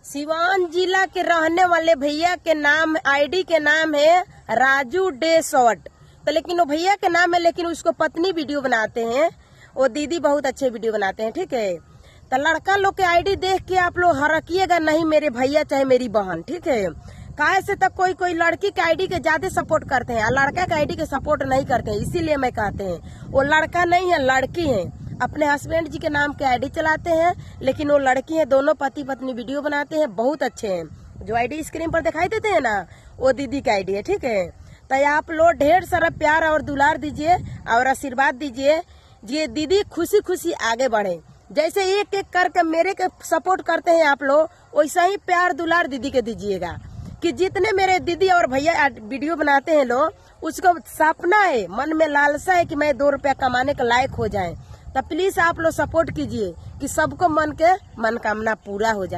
सिवान जिला के रहने वाले भैया के नाम आईडी के नाम है राजू डे शॉर्ट। तो लेकिन वो भैया के नाम है, लेकिन उसको पत्नी वीडियो बनाते हैं, वो दीदी बहुत अच्छे वीडियो बनाते हैं। ठीक है, तो लड़का लोग के आईडी देख के आप लोग हरकिएगा नहीं मेरे भैया चाहे मेरी बहन। ठीक है, काहे से तक कोई लड़की के आईडी के ज्यादा सपोर्ट करते हैं और लड़का के आईडी के सपोर्ट नहीं करते हैं। इसीलिए मैं कहते हैं वो लड़का नहीं है, लड़की है। अपने हस्बैंड जी के नाम के आईडी चलाते हैं, लेकिन वो लड़की है। दोनों पति पत्नी वीडियो बनाते हैं, बहुत अच्छे हैं। जो आईडी स्क्रीन पर दिखाई देते हैं ना, वो दीदी का आईडी है। ठीक है, तो आप लोग ढेर सारा प्यार और दुलार दीजिए और आशीर्वाद दीजिए, ये दीदी खुशी खुशी आगे बढ़े। जैसे एक एक करके मेरे के सपोर्ट करते हैं आप लोग, वैसा ही प्यार दुलार दीदी के दीजिएगा। कि जितने मेरे दीदी और भैया वीडियो बनाते हैं लोग, उसको सपना है, मन में लालसा है कि मैं 2 रुपया कमाने के लायक हो जाए। तो प्लीज आप लोग सपोर्ट कीजिए कि सबको मन के मनोकामना पूरा हो जाए।